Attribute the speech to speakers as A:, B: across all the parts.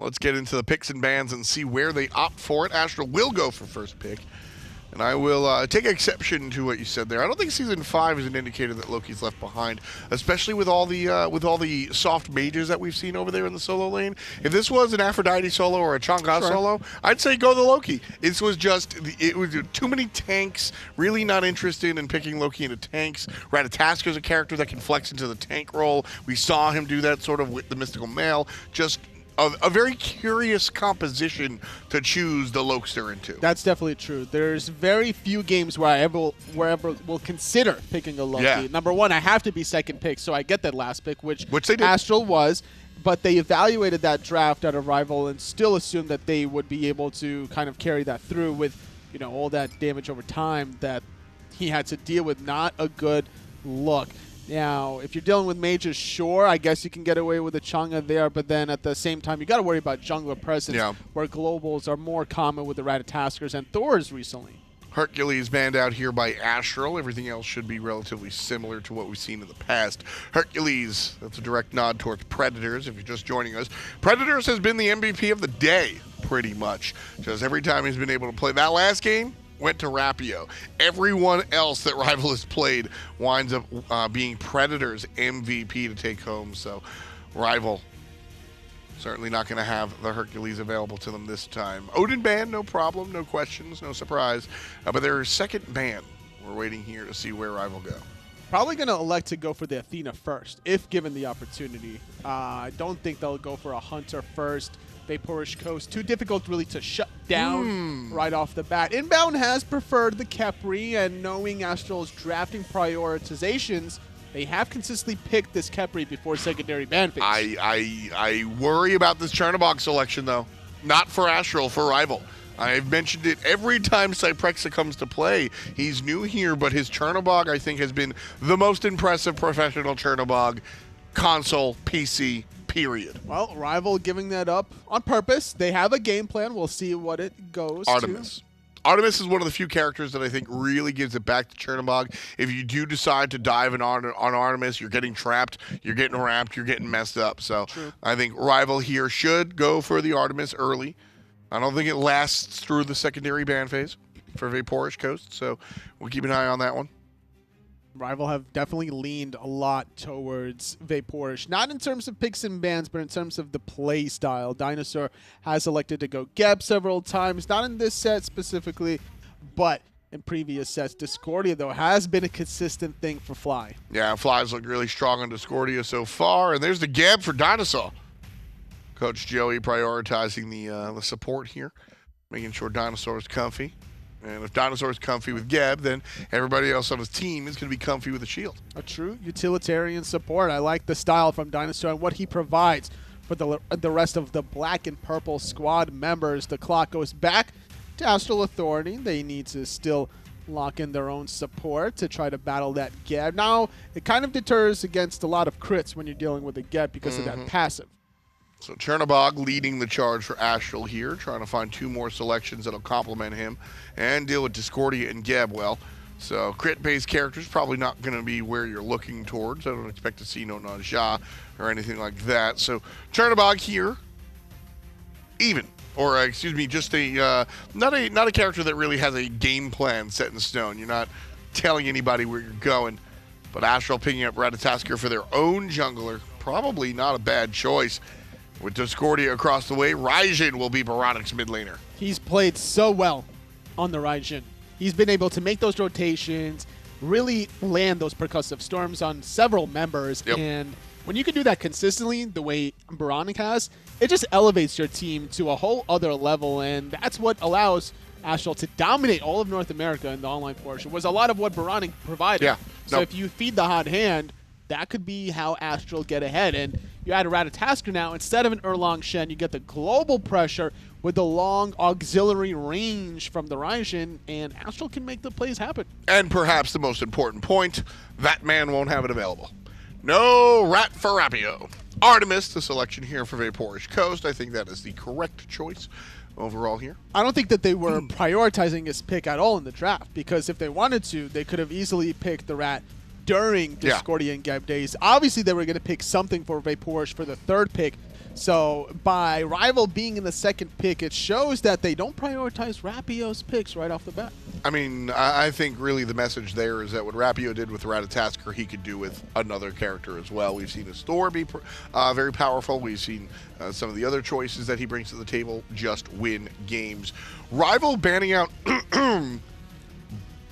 A: Let's get into the picks and bans and see where they opt for it. Astral will go for first pick. And I will take exception to what you said there. I don't think Season 5 is an indicator that Loki's left behind, especially with all the soft mages that we've seen over there in the solo lane. If this was an Aphrodite solo or a Chang'e solo, I'd say go the Loki. It was too many tanks, really not interested in picking Loki into tanks. Ratataska's a character that can flex into the tank role. We saw him do that sort of with the Mystical Male. Just a very curious composition to choose the Lokester into.
B: That's definitely true. There's very few games where I ever will consider picking a Loki. Yeah. Number one, I have to be second pick, so I get that last pick, which
A: they did.
B: Astral was, but they evaluated that draft at RvL and still assumed that they would be able to kind of carry that through with, all that damage over time that he had to deal with. Not a good look. Now, if you're dealing with mages, sure, I guess you can get away with a Chang'e there, but then at the same time, you got to worry about jungler presence, where globals are more common with the Ratataskers and Thors recently.
A: Hercules banned out here by Astral. Everything else should be relatively similar to what we've seen in the past. Hercules, that's a direct nod towards Predators, if you're just joining us. Predators has been the MVP of the day, pretty much. Just every time he's been able to play. That last game went to Rapio. Everyone else that RvL has played winds up being Predators MVP to take home. So RvL certainly not going to have the Hercules available to them this time. Odin ban, no problem, no questions, no surprise. But their second ban, we're waiting here to see where RvL go.
B: Probably going to elect to go for the Athena first, if given the opportunity. I don't think they'll go for a Hunter first. Vaporish Coast, too difficult really to shut down right off the bat. Inbound has preferred the Khepri, and knowing Astral's drafting prioritizations, they have consistently picked this Khepri before secondary ban phase.
A: I worry about this Chernobog selection, though. Not for Astral, for RvL. I've mentioned it every time Cyprexa comes to play. He's new here, but his Chernobog, I think, has been the most impressive professional Chernobog console, PC, period.
B: Well, RvL giving that up on purpose. They have a game plan. We'll see what it goes
A: to. Artemis is one of the few characters that I think really gives it back to Chernobog. If you do decide to dive on Artemis, you're getting trapped, you're getting wrapped, you're getting messed up. So I think RvL here should go for the Artemis early. I don't think it lasts through the secondary ban phase for Vaporish Coast, so we'll keep an eye on that one.
B: RvL have definitely leaned a lot towards Vaporish, not in terms of picks and bans, but in terms of the play style. DineOhSaw has elected to go Geb several times, not in this set specifically, but in previous sets. Discordia, though, has been a consistent thing for Fly.
A: Yeah, Fly's looked really strong on Discordia so far, and there's the Geb for DineOhSaw. Coach Joey prioritizing the support here, making sure DineOhSaw is comfy. And if DineOhSaw is comfy with Geb, then everybody else on his team is going to be comfy with the shield.
B: A true utilitarian support. I like the style from DineOhSaw and what he provides for the rest of the black and purple squad members. The clock goes back to AstralAuthority. They need to still lock in their own support to try to battle that Geb. Now, it kind of deters against a lot of crits when you're dealing with a Geb because of that passive.
A: So Chernobog leading the charge for Astral here, trying to find two more selections that'll complement him and deal with Discordia and Geb well. So crit-based characters probably not going to be where you're looking towards. I don't expect to see no Naja or anything like that. So Chernobog here, even, or excuse me, just a not a character that really has a game plan set in stone. You're not telling anybody where you're going. But Astral picking up Ratatasker for their own jungler, probably not a bad choice. With Discordia across the way, Raijin will be Boronic's mid laner.
B: He's played so well on the Raijin. He's been able to make those rotations, really land those percussive storms on several members. And when you can do that consistently, the way Boronic has, it just elevates your team to a whole other level. And that's what allows Astral to dominate all of North America in the online portion, was a lot of what Boronic provided. So if you feed the hot hand, that could be how Astral get ahead. And you add a Ratatasker now, instead of an Erlang Shen, you get the global pressure with the long auxiliary range from the Raijin, and Astral can make the plays happen.
A: And perhaps the most important point, that man won't have it available. No Rat for Rapio. Artemis, the selection here for Vaporish Coast. I think that is the correct choice overall here.
B: I don't think that they were prioritizing his pick at all in the draft, because if they wanted to, they could have easily picked the Rat during Discordia and Geb days. Obviously, they were going to pick something for Vaporish for the third pick, So by RvL being in the second pick, it shows that they don't prioritize Rapio's picks right off the bat.
A: I mean, I think really the message there is that what Rapio did with Ratatasker, he could do with another character as well. We've seen his Thor be very powerful. We've seen some of the other choices that he brings to the table just win games. RvL banning out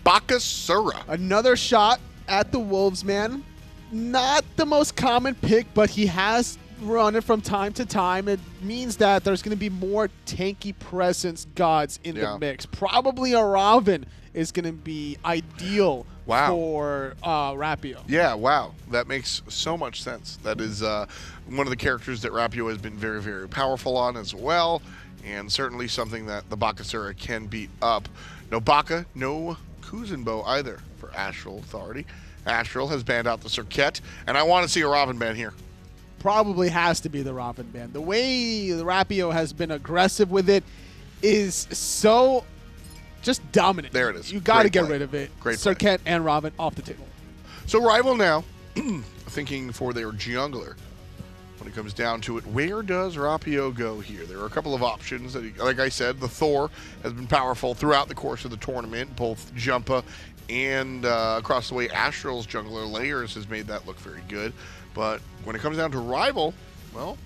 A: Bakasura.
B: Another shot at the Wolves, man. Not the most common pick, but he has run it from time to time. It means that there's going to be more tanky presence gods in the mix. Probably a Raven is going to be ideal for Rapio.
A: Yeah, wow. That makes so much sense. That is one of the characters that Rapio has been very, very powerful on as well, and certainly something that the Bakasura can beat up. No Baka, no Kuzenbo either for AstralAuthority. Astral has banned out the Circuit, and I want to see a Raven ban here.
B: Probably has to be the Raven ban. The way the Rapio has been aggressive with it is so just dominant.
A: There it is.
B: You got to get rid of it.
A: Great
B: Circuit and Raven off the table.
A: So RvL now thinking for their jungler. When it comes down to it, where does Rapio go here? There are a couple of options. Like I said, the Thor has been powerful throughout the course of the tournament. Both Jumpa and across the way, Astral's jungler Layers has made that look very good. But when it comes down to RvL, well,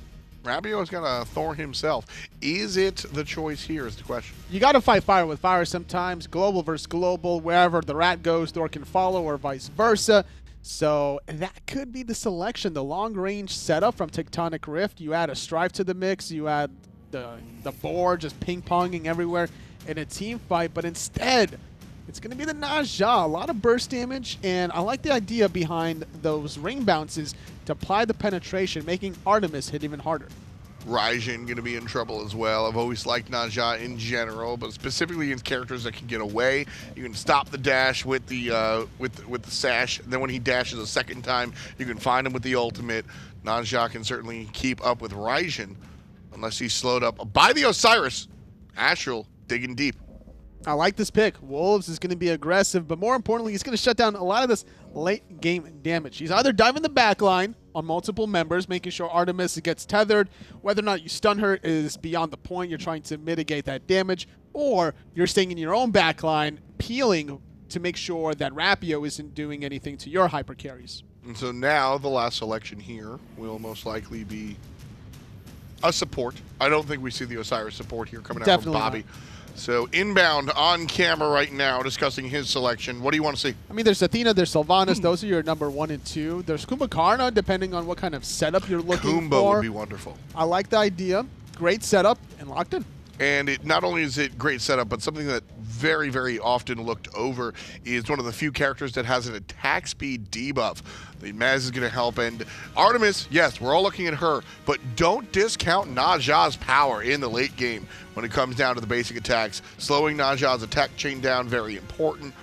A: Rapio has got a Thor himself. Is it the choice here is the question.
B: You got to fight fire with fire sometimes. Global versus global. Wherever the rat goes, Thor can follow, or vice versa. So that could be the selection. The long-range setup from Tectonic Rift. You add a Strife to the mix. You add the board just ping-ponging everywhere in a team fight. But instead, it's going to be the Najah. A lot of burst damage. And I like the idea behind those ring bounces to apply the penetration, making Artemis hit even harder.
A: Raijin going to be in trouble as well. I've always liked Najah in general, but specifically against characters that can get away. You can stop the dash with the with the sash, and then when he dashes a second time, you can find him with the ultimate. Najah can certainly keep up with Raijin, unless he's slowed up by the Osiris. Astral digging deep.
B: I like this pick. Wolves is going to be aggressive, but more importantly, he's going to shut down a lot of this late game damage. He's either diving the back line on multiple members, making sure Artemis gets tethered. Whether or not you stun her is beyond the point. You're trying to mitigate that damage, or you're staying in your own back line, peeling to make sure that Rapio isn't doing anything to your hyper carries.
A: And so now the last selection here will most likely be a support. I don't think we see the Osiris support here coming out from Bobby.
B: Not.
A: So Inbowned on camera right now discussing his selection. What do you want to see?
B: I mean, there's Athena, there's Sylvanas. Those are your number 1 and 2. There's Kumbhakarna, depending on what kind of setup you're looking for.
A: Kumba would be wonderful.
B: I like the idea. Great setup and locked in. And
A: it not only is it great setup, but something that very, very often looked over is one of the few characters that has an attack speed debuff. The Maz is going to help. And Artemis, yes, we're all looking at her, but don't discount Najah's power in the late game when it comes down to the basic attacks. Slowing Najah's attack chain down, very important.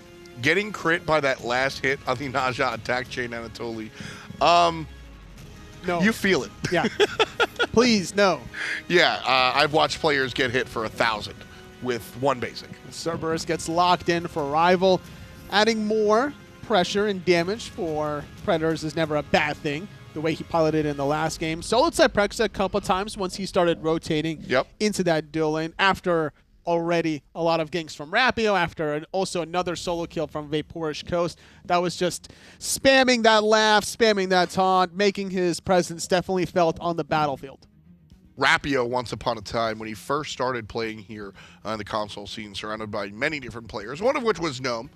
A: Getting crit by that last hit on the Najah attack chain, Anatoly.
B: No.
A: You feel it.
B: Yeah. Please, no.
A: Yeah, I've watched players get hit for 1,000 with one basic.
B: Cerberus gets locked in for RvL. Adding more pressure and damage for Predators is never a bad thing, the way he piloted in the last game. Soloed Cyprexa a couple of times once he started rotating into that dual lane after already a lot of ganks from Rapio, after also another solo kill from Vaporish Coast. That was just spamming that laugh, spamming that taunt, making his presence definitely felt on the battlefield.
A: Rapio, once upon a time, when he first started playing here on the console scene, surrounded by many different players, one of which was Gnome,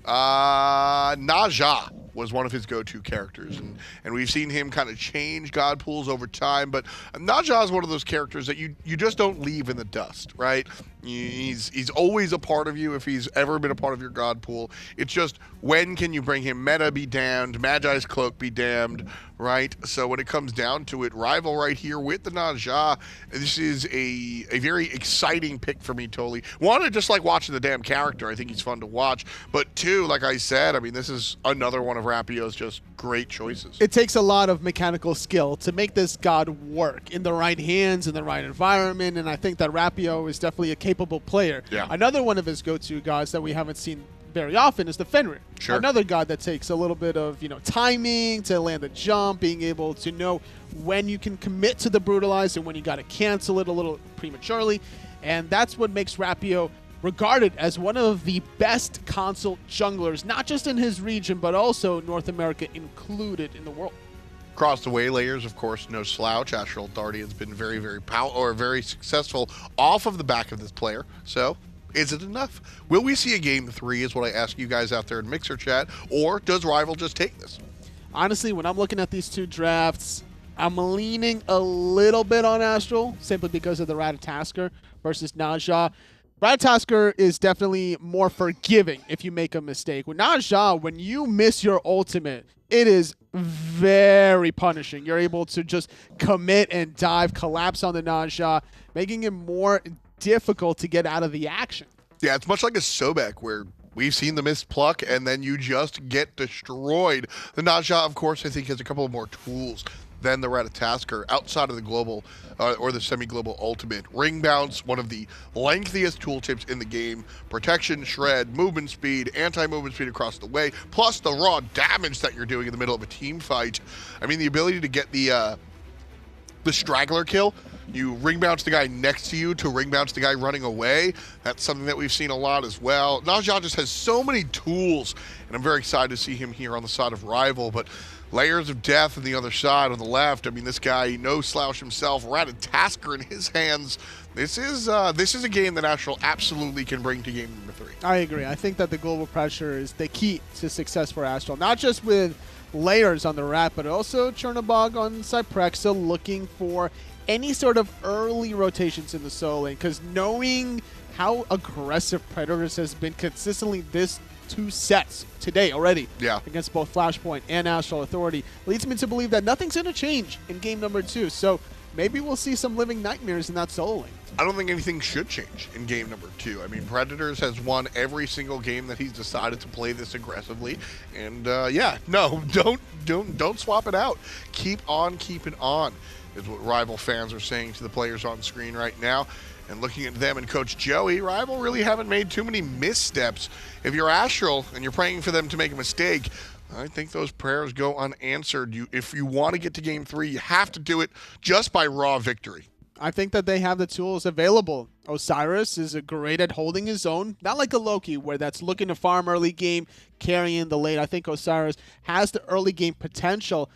A: Najah was one of his go-to characters, and we've seen him kind of change god pools over time, but Najah is one of those characters that you just don't leave in the dust, right? He's always a part of you if he's ever been a part of your god pool. It's just, when can you bring him? Meta be damned, Magi's Cloak be damned, right? So when it comes down to it, RvL right here with the Najah, this is a very exciting pick for me, totally. One, I just like watching the damn character. I think he's fun to watch. But two, like I said, I mean, this is another one of Rapio's just great choices.
B: It takes a lot of mechanical skill to make this god work in the right hands, in the right environment, and I think that Rapio is definitely a capable player.
A: Yeah.
B: Another one of his go-to gods that we haven't seen very often is the Fenrir.
A: Sure.
B: Another god that takes a little bit of, timing to land the jump, being able to know when you can commit to the brutalize and when you got to cancel it a little prematurely. And that's what makes Rapio regarded as one of the best console junglers, not just in his region, but also North America included in the world.
A: Across the way, Layers, of course, no slouch. AstralAuthority has been very, very successful off of the back of this player. So, is it enough? Will we see a game 3 is what I ask you guys out there in Mixer Chat, or does RvL just take this?
B: Honestly, when I'm looking at these two drafts, I'm leaning a little bit on Astral, simply because of the Ratatasker versus Naja. Ratatasker is definitely more forgiving if you make a mistake. With Naja, when you miss your ultimate, it is very punishing. You're able to just commit and dive, collapse on the Naja, making it more difficult to get out of the action.
A: Yeah, it's much like a Sobek, where we've seen the missed pluck, and then you just get destroyed. The Naja, of course, I think has a couple of more tools than the Ratatasker outside of the global or the semi-global ultimate. Ring bounce, one of the lengthiest tooltips in the game. Protection, shred, movement speed, anti-movement speed across the way, plus the raw damage that you're doing in the middle of a team fight. I mean, the ability to get the straggler kill. You ring bounce the guy next to you to ring bounce the guy running away. That's something that we've seen a lot as well. Naja just has so many tools, and I'm very excited to see him here on the side of RvL, but Layers of Death on the other side on the left. I mean, this guy, no slouch himself, Ratatasker in his hands. This is a game that Astral absolutely can bring to game number 3.
B: I agree. I think that the global pressure is the key to success for Astral, not just with Layers on the Rat, but also Chernobog on Cyprexa, looking for any sort of early rotations in the solo lane, because knowing how aggressive Predators has been consistently this 2 sets today already against both Flashpoint and AstralAuthority leads me to believe that nothing's going to change in game number 2. So maybe we'll see some living nightmares in that solo lane.
A: I don't think anything should change in game number 2. I mean, Predators has won every single game that he's decided to play this aggressively, and don't swap it out. Keep on keeping on is what RvL fans are saying to the players on screen right now. And looking at them and Coach Joey, RvL really haven't made too many missteps. If you're Astral and you're praying for them to make a mistake, I think those prayers go unanswered. If you want to get to game 3, you have to do it just by raw victory.
B: I think that they have the tools available. Osiris is great at holding his own, not like a Loki where that's looking to farm early game, carrying the late. I think Osiris has the early game potential.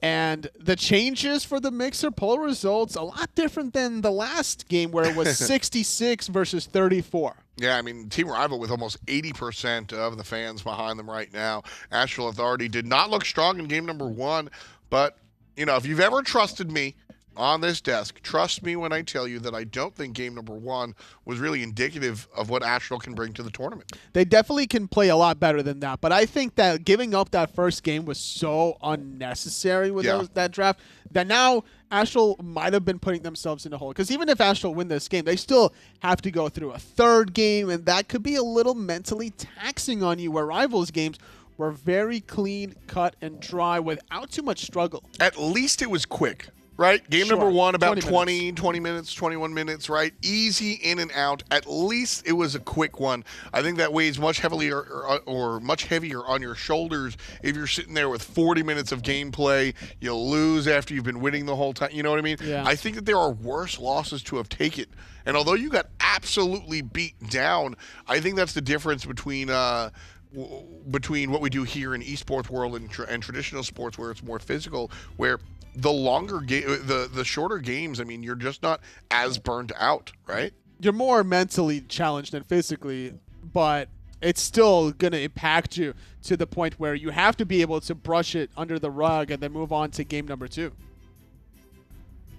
B: And the changes for the Mixer poll results, a lot different than the last game where it was 66 versus 34.
A: Yeah, I mean, Team RvL with almost 80% of the fans behind them right now. AstralAuthority did not look strong in game number 1, but, if you've ever trusted me on this desk, trust me when I tell you that I don't think game number 1 was really indicative of what Astral can bring to the tournament.
B: They definitely can play a lot better than that, but I think that giving up that first game was so unnecessary with that draft that now Astral might have been putting themselves in a hole. Because even if Astral win this game, they still have to go through a third game, and that could be a little mentally taxing on you, where RvL's games were very clean, cut, and dry without too much struggle.
A: At least it was quick. Right? Game number 1, about 20 minutes, 21 minutes, right? Easy in and out. At least it was a quick one. I think that weighs much heavier or much heavier on your shoulders if you're sitting there with 40 minutes of gameplay. You'll lose after you've been winning the whole time. You know what I mean?
B: Yeah.
A: I think that there are worse losses to have taken. And although you got absolutely beat down, I think that's the difference between what we do here in esports world and traditional sports, where it's more physical, where the longer game, the shorter games, I mean, you're just not as burned out, right?
B: You're more mentally challenged than physically, but it's still going to impact you to the point where you have to be able to brush it under the rug and then move on to game number 2.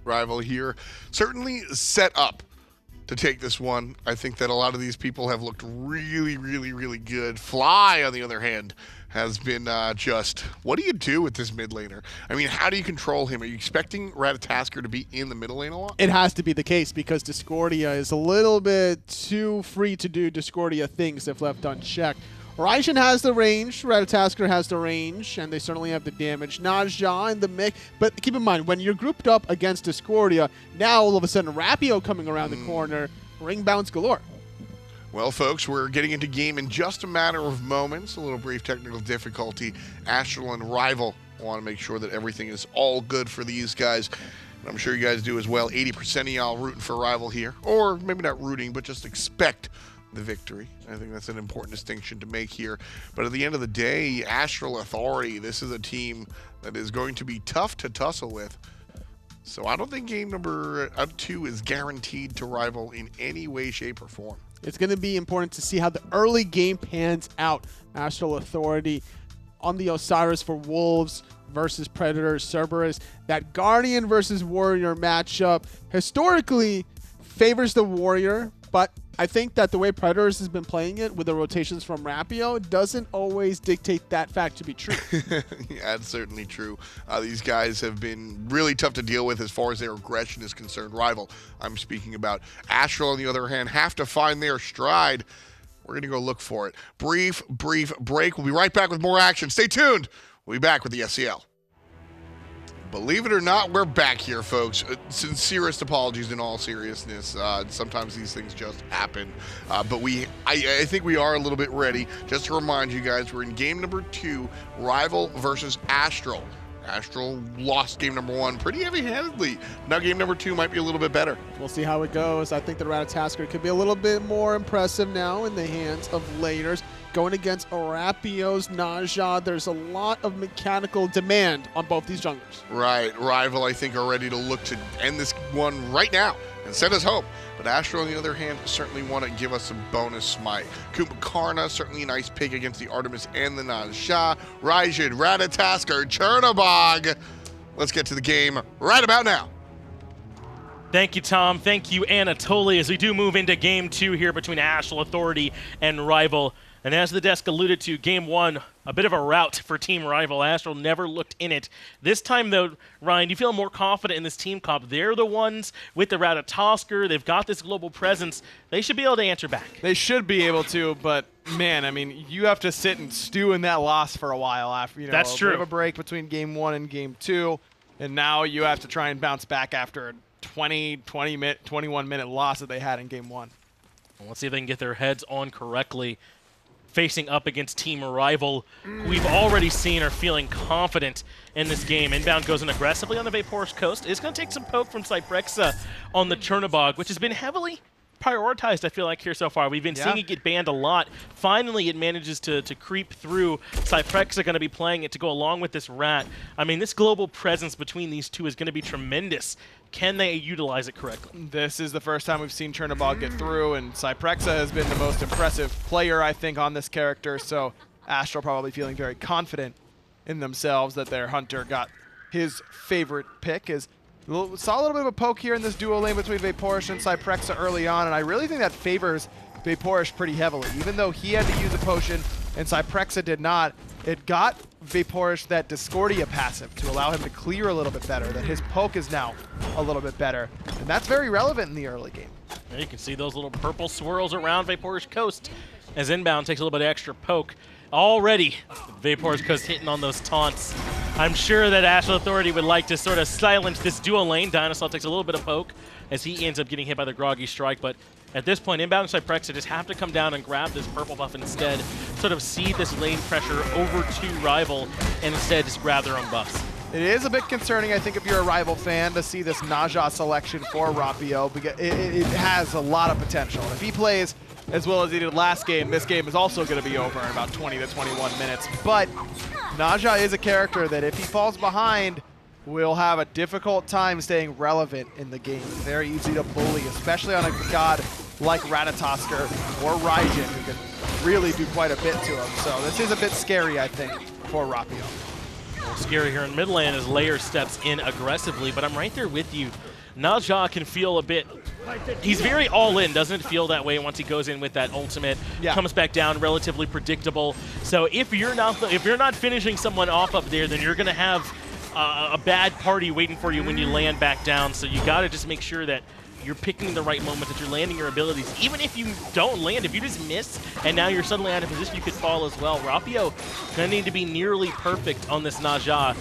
A: RvL here certainly set up to take this one. I think that a lot of these people have looked really, really, really good. Fly, on the other hand, has been just, what do you do with this mid laner? I mean, how do you control him? Are you expecting Ratatasker to be in the middle lane a lot?
B: It has to be the case, because Discordia is a little bit too free to do Discordia things if left unchecked. Ryzen has the range, Ratatasker has the range, and they certainly have the damage. Naja in the mix, but keep in mind, when you're grouped up against Discordia, now all of a sudden Rapio coming around the corner, ring bounce galore.
A: Well, folks, we're getting into game in just a matter of moments. A little brief technical difficulty. Astral and RvL want to make sure that everything is all good for these guys. And I'm sure you guys do as well. 80% of y'all rooting for RvL here. Or maybe not rooting, but just expect the victory. I think that's an important distinction to make here. But at the end of the day, AstralAuthority, this is a team that is going to be tough to tussle with. So I don't think game number 2 is guaranteed to RvL in any way, shape, or form.
B: It's going to be important to see how the early game pans out. AstralAuthority on the Osiris for Wolves versus Predators, Cerberus. That Guardian versus Warrior matchup historically favors the Warrior, but I think that the way Predators has been playing it with the rotations from Rapio doesn't always dictate that fact to be true.
A: Yeah, that's certainly true. These guys have been really tough to deal with as far as their aggression is concerned. RvL, I'm speaking about. Astral, on the other hand, have to find their stride. We're going to go look for it. Brief break. We'll be right back with more action. Stay tuned. We'll be back with the SCL. Believe it or not, we're back here, folks. Sincerest apologies in all seriousness. Sometimes these things just happen. But I think we are a little bit ready. Just to remind you guys, we're in game number 2, RvL versus Astral. Astral lost game number 1 pretty heavy-handedly. Now game number 2 might be a little bit better.
B: We'll see how it goes. I think the Ratatasker could be a little bit more impressive now in the hands of Layers. Going against Rapio's Naja, there's a lot of mechanical demand on both these junglers.
A: Right. RvL, I think, are ready to look to end this one right now and send us home. But Astral, on the other hand, certainly want to give us some bonus smite. Kumbhakarna, certainly a nice pick against the Artemis and the Naja. Raijin, Ratatasker, Chernobog. Let's get to the game right about now.
C: Thank you, Tom. Thank you, Anatoly, as we do move into game 2 here between AstralAuthority and RvL. And as the desk alluded to, game 1, a bit of a rout for Team RvL. Astral never looked in it. This time, though, Ryan, do you feel more confident in this team comp? They're the ones with the Ratatasker. They've got this global presence. They should be able to answer back.
D: They should be able to, but, man, I mean, you have to sit and stew in that loss for a while after,
C: That's true.
D: A bit of a break between game 1 and game 2, and now you have to try and bounce back after a 21-minute loss that they had in game 1.
C: Well, let's see if they can get their heads on correctly. Facing up against Team RvL, who we've already seen are feeling confident in this game. Inbound goes in aggressively on the Vaporous Coast. It's going to take some poke from Cyprexa on the Chernobog, which has been heavily prioritized, I feel like, here so far. We've been seeing it get banned a lot. Finally, it manages to creep through. Cyprexa going to be playing it to go along with this Rat. I mean, this global presence between these two is going to be tremendous. Can they utilize it correctly?
D: This is the first time we've seen Chernobog get through, and Cyprexa has been the most impressive player, I think, on this character, so Astral probably feeling very confident in themselves that their Hunter got his favorite pick. Saw a little bit of a poke here in this duo lane between Vaporous and Cyprexa early on, and I really think that favors Vaporous pretty heavily. Even though he had to use a potion and Cyprexa did not, it got Vaporous that Discordia passive to allow him to clear a little bit better, that his poke is now a little bit better. And that's very relevant in the early game.
C: Yeah, you can see those little purple swirls around Vaporous Coast as Inbound takes a little bit of extra poke. Already, Vaporous Coast hitting on those taunts. I'm sure that AstralAuthority would like to sort of silence this duo lane. DineOhSaw takes a little bit of poke as he ends up getting hit by the Groggy Strike, but at this point, Inbound and Cyprexa just have to come down and grab this purple buff instead, sort of cede this lane pressure over to RvL, and instead just grab their own buffs.
D: It is a bit concerning, I think, if you're a RvL fan, to see this Naja selection for Rapio, because it has a lot of potential. If he plays as well as he did last game, this game is also going to be over in about 20 to 21 minutes. But Naja is a character that if he falls behind, will have a difficult time staying relevant in the game. Very easy to bully, especially on a god like Ratatasker or Raijin, who can really do quite a bit to him. So this is a bit scary, I think, for Rapio.
C: A little scary here in mid lane as Layers steps in aggressively, but I'm right there with you. Naja can feel a bit, he's very all in, doesn't it feel that way once he goes in with that ultimate, comes back down, relatively predictable. So if you're not finishing someone off up there, then you're going to have a bad party waiting for you when you land back down. So you got to just make sure that you're picking the right moment, that you're landing your abilities. Even if you don't land, if you just miss and now you're suddenly out of position, you could fall as well. Rapio going to need to be nearly perfect on this Naja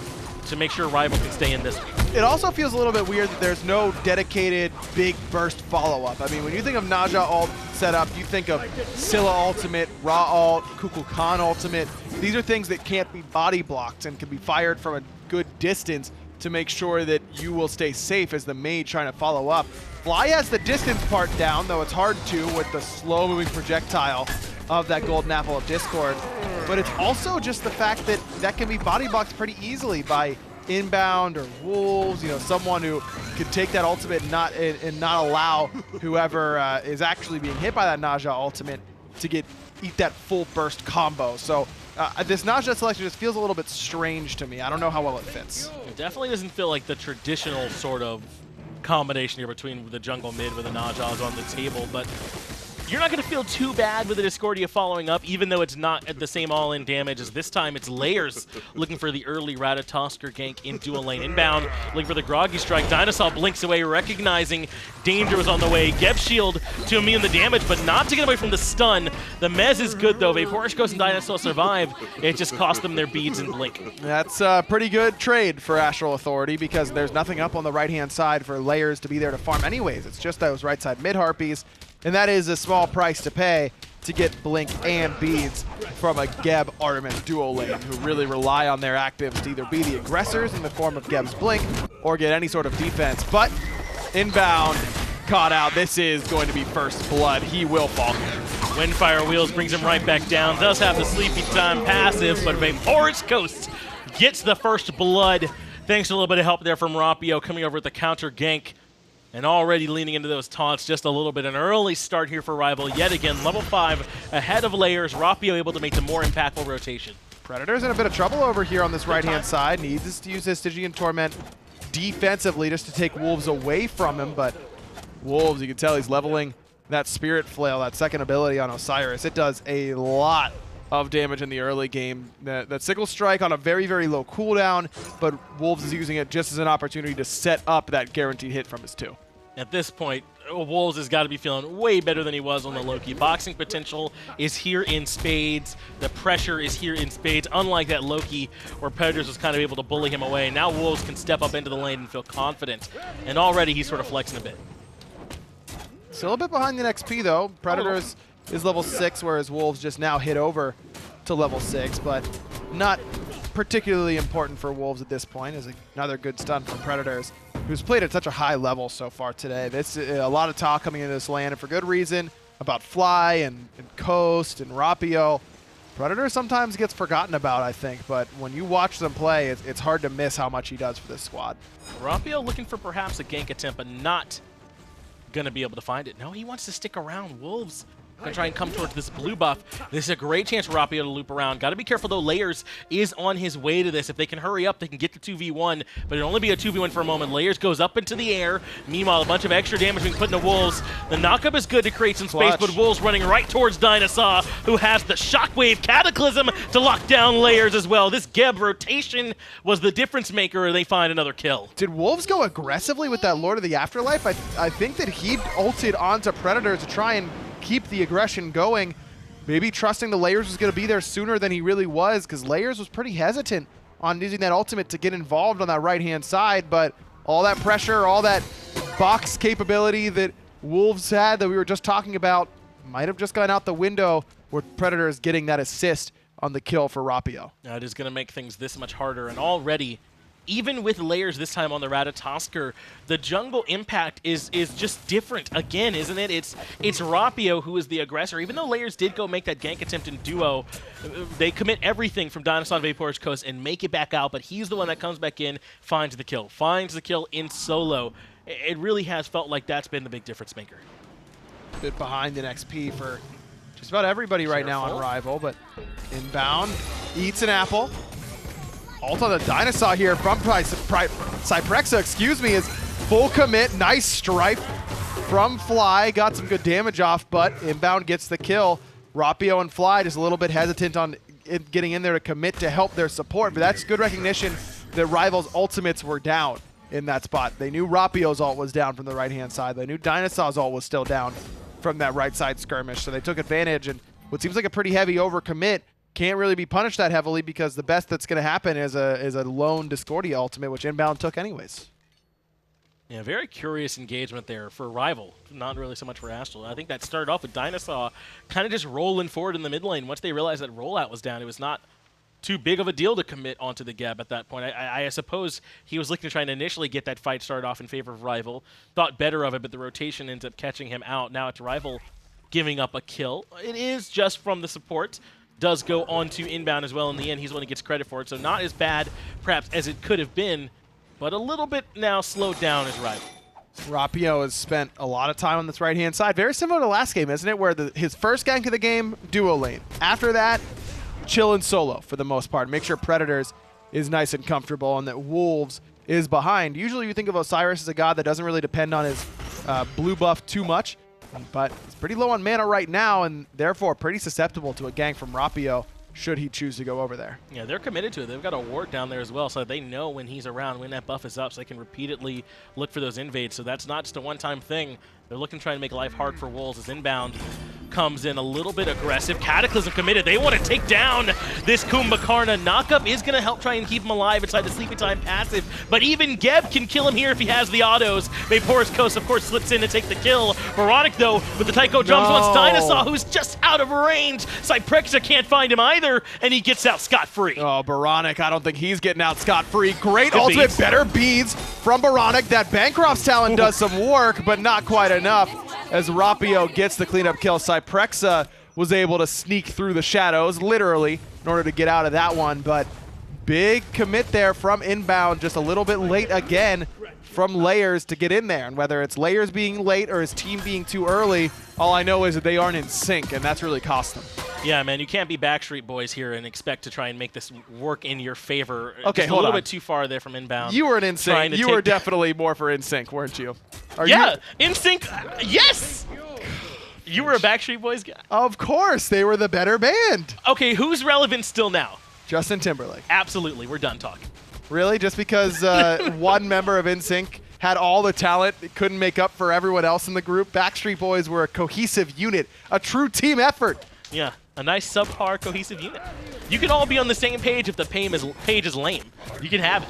C: to make sure RvL can stay in this one.
D: it also feels a little bit weird that there's no dedicated big burst follow-up. I mean, when you think of Naja ult setup, you think of Scylla ultimate, Ra ult, Kukulkan ultimate. These are things that can't be body blocked and can be fired from a good distance to make sure that you will stay safe as the mage trying to follow up. Fly has the distance part down, though it's hard to with the slow-moving projectile of that Golden Apple of Discord. But it's also just the fact that that can be body blocked pretty easily by Inbound or Wolves, you know, someone who could take that ultimate and not allow whoever is actually being hit by that Naja ultimate to eat that full burst combo. So this Naja selection just feels a little bit strange to me. I don't know how well it fits.
C: It definitely doesn't feel like the traditional sort of combination here between the jungle mid with the Najas on the table, but you're not going to feel too bad with the Discordia following up, even though it's not at the same all-in damage as this time. It's Layers looking for the early Ratatosker gank in dual lane. Inbound, looking for the Groggy Strike. DineOhSaw blinks away, recognizing danger was on the way. Geb shield to immune the damage, but not to get away from the stun. The Mez is good, though. Vaporishkos and DineOhSaw survive. It just cost them their beads and blink.
D: That's a pretty good trade for AstralAuthority because there's nothing up on the right-hand side for Layers to be there to farm anyways. It's just those right-side mid-harpies. And that is a small price to pay to get Blink and Beads from a Geb Artemis duo lane who really rely on their actives to either be the aggressors in the form of Geb's Blink or get any sort of defense. But Inbound caught out. This is going to be first blood. He will fall here.
C: Windfire Wheels brings him right back down. Does have the Sleepy Time passive, but Vaporishkos gets the first blood. Thanks to a little bit of help there from Rapio coming over with the counter gank. And already leaning into those taunts just a little bit. An early start here for RvL. Yet again, level 5 ahead of Layers. Rapio able to make the more impactful rotation.
D: Predator's in a bit of trouble over here on this right-hand side. Needs to use his Stygian Torment defensively just to take Wolves away from him. But Wolves, you can tell he's leveling that Spirit Flail, that second ability on Osiris. It does a lot of damage in the early game. That Sickle Strike on a very, very low cooldown, but Wolves is using it just as an opportunity to set up that guaranteed hit from his 2.
C: At this point, Wolves has got to be feeling way better than he was on the Loki. Boxing potential is here in spades. The pressure is here in spades. Unlike that Loki, where Predators was kind of able to bully him away, now Wolves can step up into the lane and feel confident. And already he's sort of flexing a bit.
D: Still a bit behind in XP, though. Predators is level 6, whereas Wolves just now hit over to level 6, but not particularly important for Wolves at this point. Is another good stun from Predators, who's played at such a high level so far today. This a lot of talk coming into this land, and for good reason, about Fly and Coast and Rapio. Predator sometimes gets forgotten about, I think, but when you watch them play, it's hard to miss how much he does for this squad.
C: Rapio looking for perhaps a gank attempt, but not going to be able to find it. No, he wants to stick around. Wolves going to try and come towards this blue buff. This is a great chance for Rapio to loop around. Got to be careful, though. Layers is on his way to this. If they can hurry up, they can get the 2v1, but it'll only be a 2v1 for a moment. Layers goes up into the air. Meanwhile, a bunch of extra damage being put into Wolves. The knockup is good to create some space, but Wolves running right towards DineOhSaw, who has the Shockwave Cataclysm to lock down Layers as well. This Geb rotation was the difference maker, and they find another kill.
D: Did Wolves go aggressively with that Lord of the Afterlife? I think that he ulted onto Predators to try and keep the aggression going, maybe trusting the Layers was going to be there sooner than he really was, because Layers was pretty hesitant on using that ultimate to get involved on that right-hand side, but all that pressure, all that box capability that Wolves had that we were just talking about might have just gone out the window with Predators getting that assist on the kill for Rapio.
C: It is going to make things this much harder, and already, even with Layers this time on the Ratatosker, the jungle impact is just different again, isn't it? It's Rapio who is the aggressor. Even though Layers did go make that gank attempt in duo, they commit everything from DineOhSaw and Vaporishkos and make it back out, but he's the one that comes back in, finds the kill in solo. It really has felt like that's been the big difference maker.
D: Bit behind in XP for just about everybody right now on RvL, but Inbound eats an apple. Ult on the DineOhSaw here from Cyprexa, excuse me, is full commit. Nice stripe from Fly. Got some good damage off, but Inbound gets the kill. Rapio and Fly just a little bit hesitant on getting in there to commit to help their support, but that's good recognition that RvL's ultimates were down in that spot. They knew Rapio's ult was down from the right-hand side. They knew DineOhSaw's ult was still down from that right side skirmish, so they took advantage, and what seems like a pretty heavy overcommit can't really be punished that heavily because the best that's going to happen is a lone Discordia ultimate, which Inbound took anyways.
C: Yeah, very curious engagement there for RvL, not really so much for Astral. I think that started off with DineOhSaw kind of just rolling forward in the mid lane. Once they realized that rollout was down, it was not too big of a deal to commit onto the Geb at that point. I suppose he was looking to try and initially get that fight started off in favor of RvL, thought better of it, but the rotation ends up catching him out. Now it's RvL giving up a kill. It is just from the support. Does go on to Inbound as well in the end. He's the one who gets credit for it, so not as bad perhaps as it could have been, but a little bit now slowed down as RvL.
D: Rapio has spent a lot of time on this right-hand side. Very similar to last game, isn't it? Where his first gank of the game, duo lane. After that, chillin' solo for the most part. Make sure Predators is nice and comfortable and that Wolves is behind. Usually you think of Osiris as a god that doesn't really depend on his blue buff too much, but he's pretty low on mana right now and therefore pretty susceptible to a gank from Rapio should he choose to go over there.
C: Yeah, they're committed to it. They've got a ward down there as well, so they know when he's around, when that buff is up, so they can repeatedly look for those invades. So that's not just a one-time thing. They're looking to try to make life hard for Wolves as Inbound comes in a little bit aggressive. Cataclysm committed. They want to take down this Kumbhakarna. Knockup is going to help try and keep him alive inside the Sleepy Time passive, but even Geb can kill him here if he has the autos. Vapor's Coast, of course, slips in to take the kill. Oboronic, though, with the Taiko drums, wants DineOhSaw, who's just out of range. Cyprexa can't find him either, and he gets out scot-free.
D: Oh, Oboronic, I don't think he's getting out scot-free. Great
C: Good
D: ultimate,
C: beads.
D: better beads from Oboronic. That Bancroft's talent does some work, but not quite enough. As Rapio gets the cleanup kill, Cyprexa was able to sneak through the shadows, literally, in order to get out of that one. But big commit there from Inbound, just a little bit late again from Layers to get in there. And whether it's Layers being late or his team being too early, all I know is that they aren't in sync, and that's really cost them.
C: Yeah, man, you can't be Backstreet Boys here and expect to try and make this work in your favor.
D: Okay,
C: just
D: hold
C: a little
D: on.
C: bit too far there from Inbound.
D: You were an NSYNC. You were definitely more for NSYNC, weren't you?
C: Yeah, NSYNC, yes! You were a Backstreet Boys guy?
D: Of course, they were the better band.
C: Okay, who's relevant still now?
D: Justin Timberlake.
C: Absolutely, we're done talking.
D: Really? Just because one member of NSYNC had all the talent, it couldn't make up for everyone else in the group? Backstreet Boys were a cohesive unit, a true team effort.
C: Yeah, a nice subpar cohesive unit. You can all be on the same page if the page is lame. You can have it.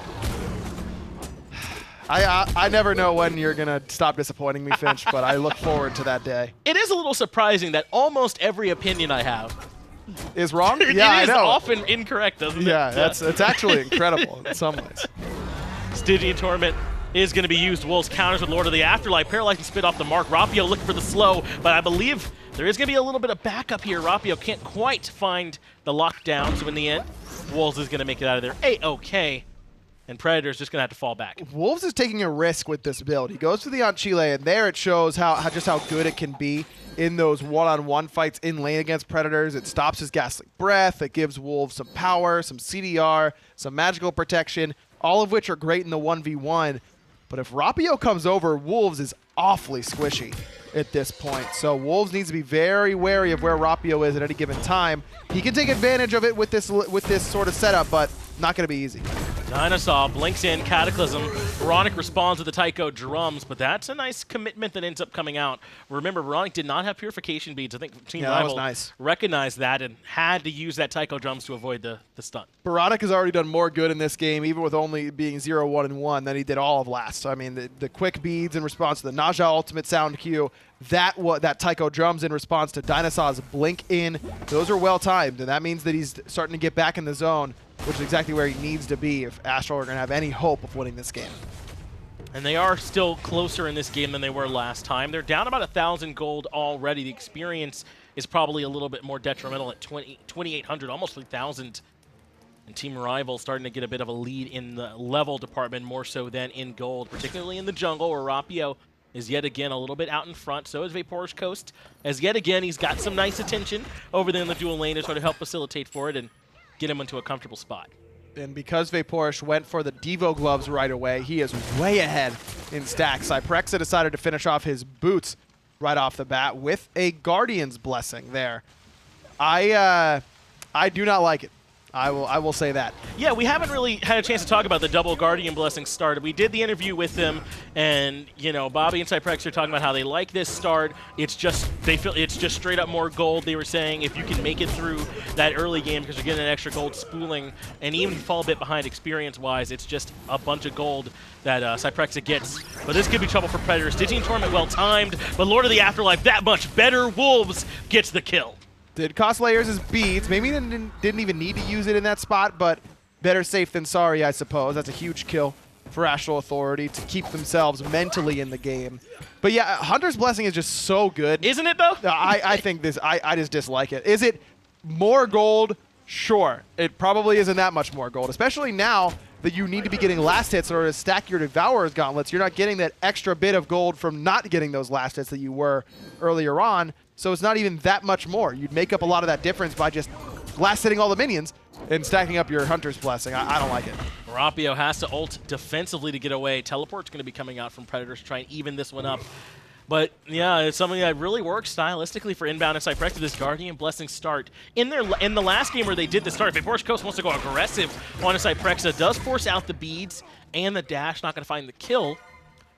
D: I never know when you're going to stop disappointing me, Finch, but I look forward to that day.
C: It is a little surprising that almost every opinion I have
D: Is wrong?
C: it
D: Yeah, I
C: is
D: know.
C: often incorrect, doesn't it?
D: Yeah, it's actually incredible in some ways.
C: Stygian Torment is going to be used. Wolves counters with Lord of the Afterlife. Paralyzed and spit off the mark. Rapio looking for the slow, but I believe there is going to be a little bit of backup here. Rapio can't quite find the lockdown, so in the end, Wolves is going to make it out of there A-OK. And Predators just going to have to fall back.
D: Wolves is taking a risk with this build. He goes to the Aunt Chile, and there it shows just how good it can be in those one-on-one fights in lane against Predators. It stops his Ghastly Breath. It gives Wolves some power, some CDR, some magical protection, all of which are great in the 1v1. But if Rapio comes over, Wolves is awfully squishy at this point. So Wolves needs to be very wary of where Rapio is at any given time. He can take advantage of it with this sort of setup, but not going to be easy.
C: DineOhSaw blinks in, Cataclysm. Oboronic responds with the Taiko drums, but that's a nice commitment that ends up coming out. Remember, Oboronic did not have purification beads. I think Team
D: that was
C: RvL
D: nice.
C: recognized that and had to use that Taiko drums to avoid the stun.
D: Oboronic has already done more good in this game, even with only being 0-1-1, than he did all of last. So, I mean, the quick beads in response to the Naja ultimate sound cue, that Taiko drums in response to DineOhSaw's blink in, those are well timed, and that means that he's starting to get back in the zone, which is exactly where he needs to be if Astral are going to have any hope of winning this game.
C: And they are still closer in this game than they were last time. They're down about 1,000 gold already. The experience is probably a little bit more detrimental at 2,800, almost 3,000. And Team RvL starting to get a bit of a lead in the level department, more so than in gold, particularly in the jungle where Rapio is yet again a little bit out in front. So is Vapor's Coast, as yet again he's got some nice attention over there in the dual lane to sort of help facilitate for it and get him into a comfortable spot.
D: And because Vaporish went for the Devo gloves right away, he is way ahead in stacks. Cyprexa decided to finish off his boots right off the bat with a Guardian's Blessing there. I do not like it. I will say that.
C: Yeah, we haven't really had a chance to talk about the double Guardian Blessing start. We did the interview with them, and you know, Bobby and Cyprexa are talking about how they like this start. It's just they feel it's just straight up more gold. They were saying if you can make it through that early game because you're getting an extra gold spooling, and even if you fall a bit behind experience-wise, it's just a bunch of gold that Cyprexa gets. But this could be trouble for Predators. Digital Tournament well timed, but Lord of the Afterlife that much better. Wolves gets the kill.
D: Did cost Layers his beads. Maybe didn't even need to use it in that spot, but better safe than sorry, I suppose. That's a huge kill for AstralAuthority to keep themselves mentally in the game. But yeah, Hunter's Blessing is just so good.
C: Isn't it, though?
D: I think this, I just dislike it. Is it more gold? Sure. It probably isn't that much more gold, especially now that you need to be getting last hits in order to stack your Devourer's Gauntlets. You're not getting that extra bit of gold from not getting those last hits that you were earlier on. So it's not even that much more. You'd make up a lot of that difference by just last hitting all the minions and stacking up your Hunter's Blessing. I don't like it.
C: Rapio has to ult defensively to get away. Teleport's going to be coming out from Predators to try and even this one up. But yeah, it's something that really works stylistically for Inbound and Cyprexa, this Guardian Blessing start. In the last game where they did the start, if Force Coast wants to go aggressive on a Cyprexa, does force out the beads and the dash, not going to find the kill.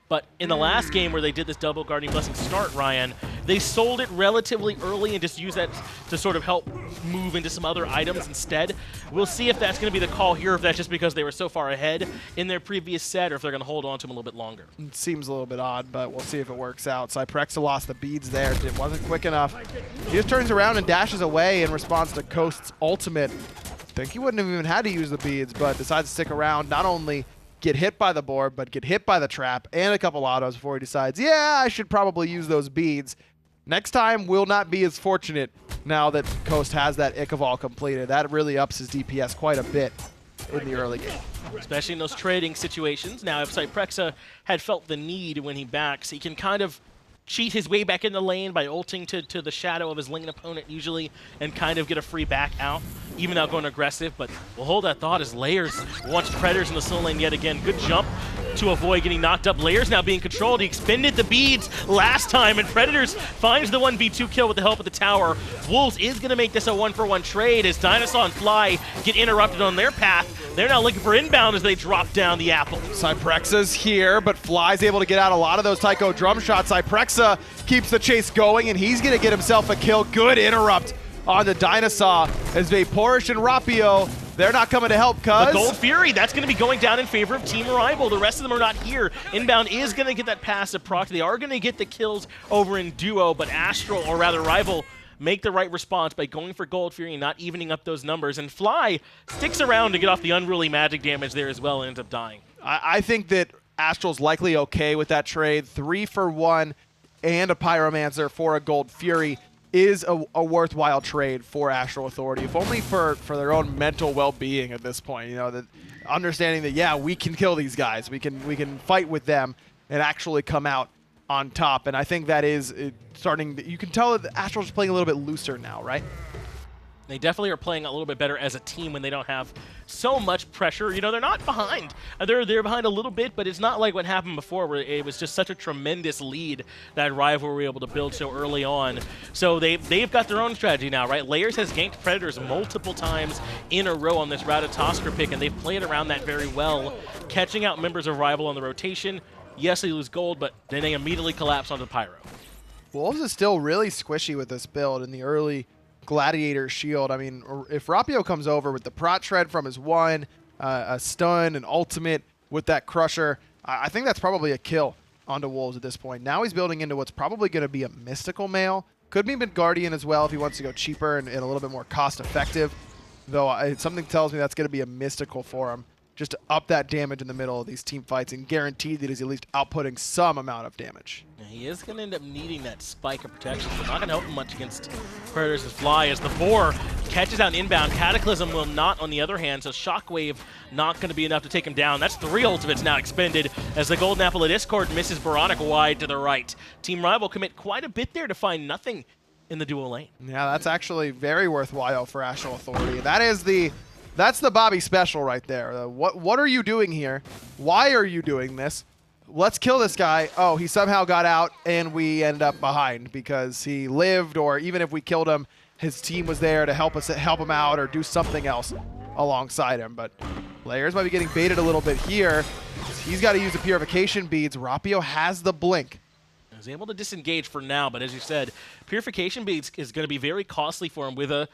C: But in the last game where they did this double Guardian Blessing start, Ryan, they sold it relatively early and just used that to sort of help move into some other items instead. We'll see if that's going to be the call here, if that's just because they were so far ahead in their previous set, or if they're going to hold on to them a little bit longer.
D: It seems a little bit odd, but we'll see if it works out. Cyprexa lost the beads there. It wasn't quick enough. He just turns around and dashes away in response to Coast's ultimate. I think he wouldn't have even had to use the beads, but decides to stick around, not only get hit by the board, but get hit by the trap and a couple autos before he decides, yeah, I should probably use those beads. Next time will not be as fortunate now that Coast has that Ick of All completed. That really ups his DPS quite a bit in the early game.
C: Especially in those trading situations. Now, if Cyprexa had felt the need when he backs, he can kind of cheat his way back in the lane by ulting to the shadow of his lane opponent usually and kind of get a free back out, even without going aggressive. But we'll hold that thought as Layers wants Predators in the slow lane yet again. Good jump to avoid getting knocked up. Layers now being controlled. He expended the beads last time, and Predators finds the 1v2 kill with the help of the tower. Wolves is going to make this a 1-for-1 trade as DineOhSaw and Fly get interrupted on their path. They're now looking for Inbound as they drop down the apple.
D: Cyprexa's here, but Fly's able to get out a lot of those Tycho drum shots. Cyprexa keeps the chase going, and he's going to get himself a kill. Good interrupt on the DineOhSaw as Vaporish and Rapio, they're not coming to help, cuz.
C: The Gold Fury, that's going to be going down in favor of Team Arrival. The rest of them are not here. Inbound is going to get that passive proc. They are going to get the kills over in duo, but Astral, or rather Rival, make the right response by going for Gold Fury and not evening up those numbers. And Fly sticks around to get off the unruly magic damage there as well and ends up dying.
D: I think that Astral's likely okay with that trade. 3 for 1 and a Pyromancer for a Gold Fury is a worthwhile trade for AstralAuthority, if only for their own mental well-being at this point. You know, that understanding that, yeah, we can kill these guys. We can fight with them and actually come out on top. And I think that is starting. You can tell that Astral's playing a little bit looser now, right?
C: They definitely are playing a little bit better as a team when they don't have so much pressure. You know, they're not behind. They're behind a little bit, but it's not like what happened before where it was just such a tremendous lead that Rival were able to build so early on. So they've got their own strategy now, right? Layers has ganked Predators multiple times in a row on this Ratatoskr pick, and they've played around that very well, catching out members of Rival on the rotation. Yes, they lose gold, but then they immediately collapse onto Pyro.
D: Wolves is still really squishy with this build in the early Gladiator shield. I mean, if Rapio comes over with the Prot Shred from his 1, a stun, an ultimate with that Crusher, I think that's probably a kill onto Wolves at this point. Now he's building into what's probably going to be a Mystical Mail. Could be Mid-Guardian as well if he wants to go cheaper and a little bit more cost-effective, though something tells me that's going to be a Mystical for him, just to up that damage in the middle of these team fights and guarantee that he's at least outputting some amount of damage.
C: He is going to end up needing that spike of protection, so not going to help him much against Predators' Fly as the 4 catches out Inbound. Cataclysm will not, on the other hand, so Shockwave not going to be enough to take him down. That's 3 ultimates now expended as the Golden Apple of Discord misses Oboronic wide to the right. Team Rival commit quite a bit there to find nothing in the dual lane.
D: Yeah, that's actually very worthwhile for AstralAuthority. That's the Bobby special right there. What are you doing here? Why are you doing this? Let's kill this guy. Oh, he somehow got out and we ended up behind because he lived, or even if we killed him, his team was there to help him out or do something else. alongside him. But Layers might be getting baited a little bit here. He's got to use the purification beads. Rapio has the blink.
C: He's able to disengage for now, but as you said, purification beads is going to be very costly for him with a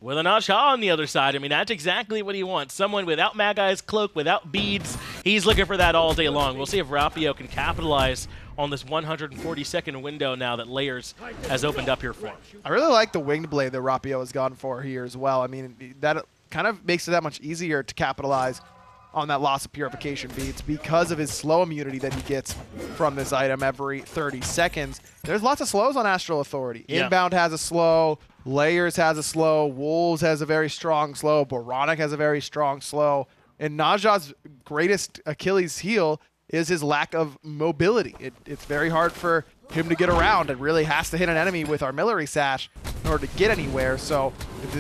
C: Najha on the other side. I mean, that's exactly what he wants. Someone without Magai's cloak, without beads. He's looking for that all day long. We'll see if Rapio can capitalize on this 140-second window now that Layers has opened up here for him.
D: I really like the winged blade that Rapio has gone for here as well. I mean, that kind of makes it that much easier to capitalize on that loss of purification beads because of his slow immunity that he gets from this item every 30 seconds. There's lots of slows on Astral Authority.
C: Yeah.
D: Inbound has a slow, Layers has a slow, Wolves has a very strong slow, Oboronic has a very strong slow, and Najha's greatest Achilles heel is his lack of mobility. It's very hard for him to get around and really has to hit an enemy with Artillery Sash in order to get anywhere. So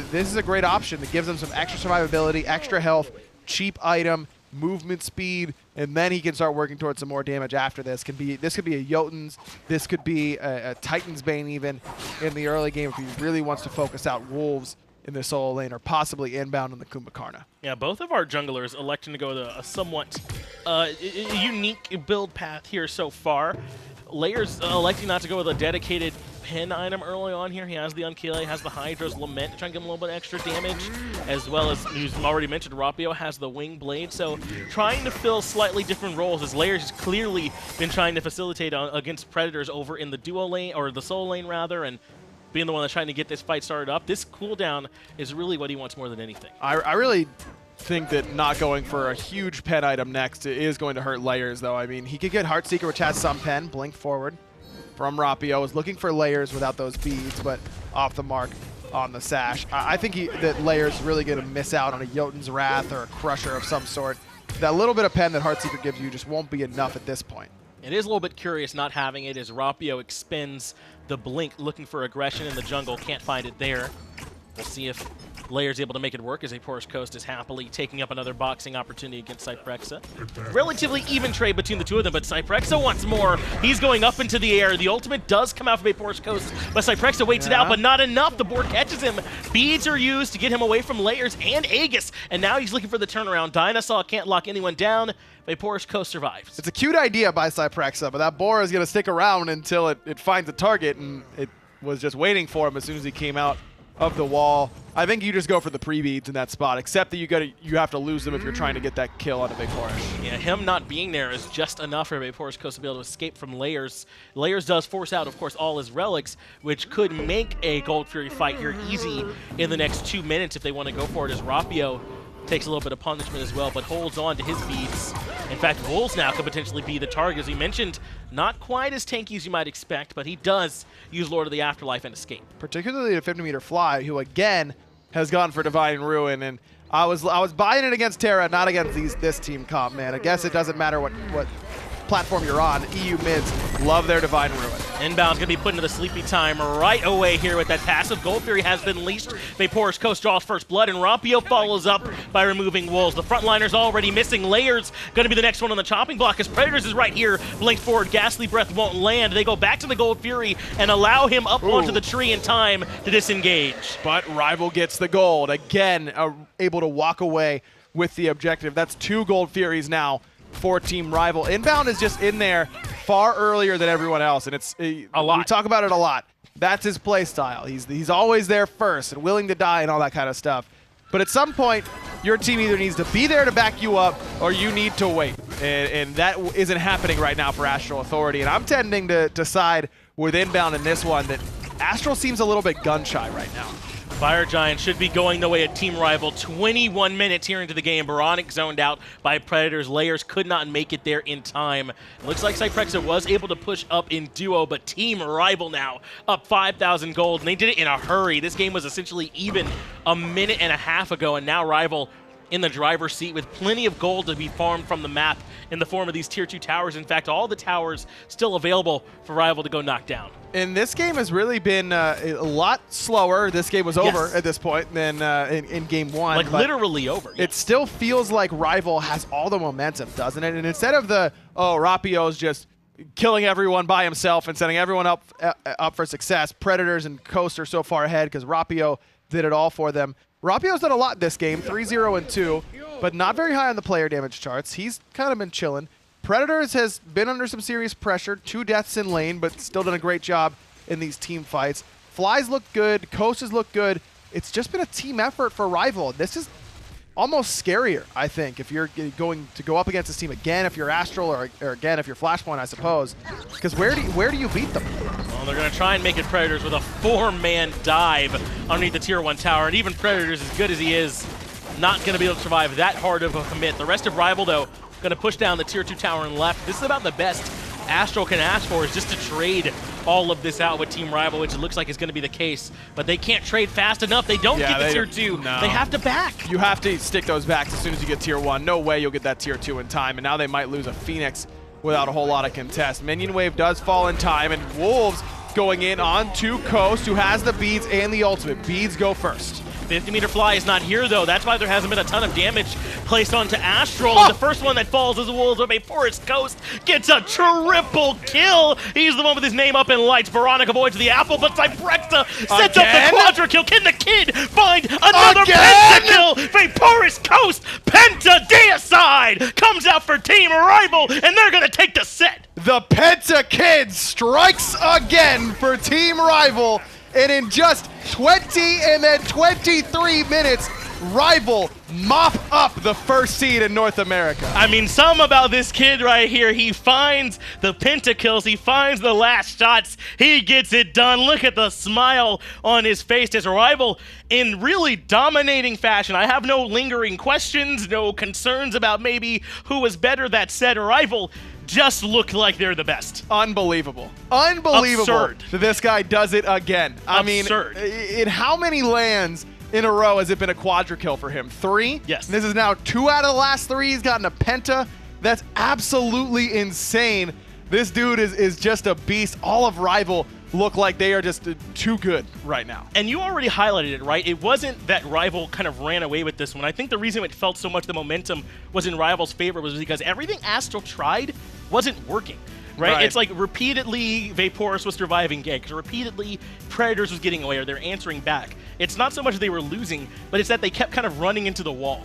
D: this is a great option that gives him some extra survivability, extra health, cheap item, movement speed, and then he can start working towards some more damage after this. This could be a Jotun's, this could be a Titan's Bane even in the early game if he really wants to focus out Wolves in the solo lane or possibly Inbound in the Kumbhakarna.
C: Yeah, both of our junglers electing to go a somewhat unique build path here so far. Layers electing not to go with a dedicated pin item early on here. He has the Unkile, has the Hydra's Lament to try and give him a little bit extra damage, as well as, you've already mentioned, Rapio has the Wing Blade. So trying to fill slightly different roles as Layers has clearly been trying to facilitate against Predators over in the duo lane, or the solo lane rather, and being the one that's trying to get this fight started up. This cooldown is really what he wants more than anything.
D: I really think that not going for a huge pen item next is going to hurt Layers, though. I mean, he could get Heartseeker, which has some pen, blink forward from Rapio. Is looking for Layers without those beads, but off the mark on the Sash. I think that Layers is really going to miss out on a Jotun's Wrath or a Crusher of some sort. That little bit of pen that Heartseeker gives you just won't be enough at this point.
C: It is a little bit curious not having it as Rapio expends the blink looking for aggression in the jungle. Can't find it there. We'll see if Layers able to make it work as Porous Coast is happily taking up another boxing opportunity against Cyprexa. Relatively even trade between the two of them, but Cyprexa wants more. He's going up into the air. The ultimate does come out from Porous Coast, but Cyprexa waits it out, but not enough. The board catches him. Beads are used to get him away from Layers and Aegis, and now he's looking for the turnaround. DineOhSaw can't lock anyone down. Porous Coast survives.
D: It's a cute idea by Cyprexa, but that boar is going to stick around until it finds a target, and it was just waiting for him as soon as he came out of the wall. I think you just go for the pre-beads in that spot, except that you have to lose them if you're trying to get that kill on a Vaporesh.
C: Yeah, him not being there is just enough for Porous Coast to be able to escape from Layers. Layers does force out, of course, all his relics, which could make a Gold Fury fight here easy in the next 2 minutes if they want to go for it, as Rapio takes a little bit of punishment as well, but holds on to his beads. In fact, Wolves now could potentially be the target. As you mentioned, not quite as tanky as you might expect, but he does use Lord of the Afterlife and escape.
D: Particularly a 50-meter Fly, who again has gone for Divine Ruin, and I was buying it against Terra, not against this team comp, man. I guess it doesn't matter what platform you're on. EU mids love their Divine Ruin.
C: Inbound's going to be put into the sleepy time right away here with that passive. Gold Fury has been leashed. Porous Coast draws first blood, and Rapio follows up by removing Wolves. The frontliner's already missing. Layers going to be the next one on the chopping block as Predators is right here. Blink forward. Ghastly Breath won't land. They go back to the Gold Fury and allow him up onto the tree in time to disengage.
D: But Rival gets the gold. Again, able to walk away with the objective. That's 2 Gold Furies now for Team Rival. Inbound is just in there far earlier than everyone else, and it's a lot. We talk about it a lot. That's his play style. He's always there first and willing to die and all that kind of stuff. But at some point, your team either needs to be there to back you up or you need to wait. And that isn't happening right now for Astral Authority. And I'm tending to side with Inbound in this one, that Astral seems a little bit gun-shy right now.
C: Fire Giant should be going the way of Team Rival. 21 minutes here into the game. Oboronic zoned out by Predators. Layers could not make it there in time. It looks like Cyprexa was able to push up in duo, but Team Rival now up 5,000 gold, and they did it in a hurry. This game was essentially even a minute and a half ago, and now Rival in the driver's seat with plenty of gold to be farmed from the map in the form of these tier 2 towers. In fact, all the towers still available for Rival to go knock down.
D: And this game has really been a lot slower. This game was over at this point than in game 1.
C: Like literally over.
D: It still feels like Rival has all the momentum, doesn't it? And instead of Rapio's just killing everyone by himself and setting everyone up for success, Predators and Coast are so far ahead because Rapio did it all for them. Rapio's done a lot this game, 3-0 and 2, but not very high on the player damage charts. He's kind of been chilling. Predators has been under some serious pressure, 2 deaths in lane, but still done a great job in these team fights. Fly's look good, Coast has looked good. It's just been a team effort for RvL. This is almost scarier, I think, if you're going to go up against this team again, if you're Astral, or again, if you're Flashpoint, I suppose. Because where do you beat them?
C: Well, they're going to try and make it Predators with a 4-man dive underneath the Tier 1 tower, and even Predators, as good as he is, not going to be able to survive that hard of a commit. The rest of RvL, though, going to push down the Tier 2 tower and left. This is about the best Astral can ask for, is just to trade all of this out with Team RvL, which it looks like is going to be the case. But they can't trade fast enough. They don't get the Tier 2.
D: No.
C: They have to back.
D: You have to stick those backs as soon as you get Tier 1. No way you'll get that Tier 2 in time. And now they might lose a Phoenix without a whole lot of contest. Minion Wave does fall in time, and Wolves going in on to Coast, who has the beads and the ultimate. Beads go first.
C: 50-meter fly is not here, though. That's why there hasn't been a ton of damage placed onto Astral. And the first one that falls is Wolves of a Forest Coast. Gets a triple kill. He's the one with his name up in lights. oBoronic avoids the apple, but Cyprexa sets up the quadra kill. Can the kid find another penta kill? Forest Coast, penta deicide comes out for Team RvL, and they're going to take the set.
D: The Penta Kid strikes again for Team RvL. And in just 20 and then 23 minutes, RvL mop up the first seed in North America.
C: I mean, something about this kid right here. He finds the pentakills. He finds the last shots. He gets it done. Look at the smile on his face as RvL in really dominating fashion. I have no lingering questions, no concerns about maybe who was better that set. RvL just look like they're the best.
D: Unbelievable. Unbelievable.
C: Absurd.
D: That this guy does it again. I mean, in how many lands in a row has it been a quadra kill for him? 3?
C: Yes.
D: This is now 2 out of the last 3. He's gotten a penta. That's absolutely insane. This dude is just a beast. All of RvL look like they are just too good right now.
C: And you already highlighted it, right? It wasn't that RvL kind of ran away with this one. I think the reason it felt so much the momentum was in RvL's favor was because everything Astral tried wasn't working. Right? It's like repeatedly Vaporus was surviving gigs, repeatedly Predators was getting away, or they're answering back. It's not so much they were losing, but it's that they kept kind of running into the wall.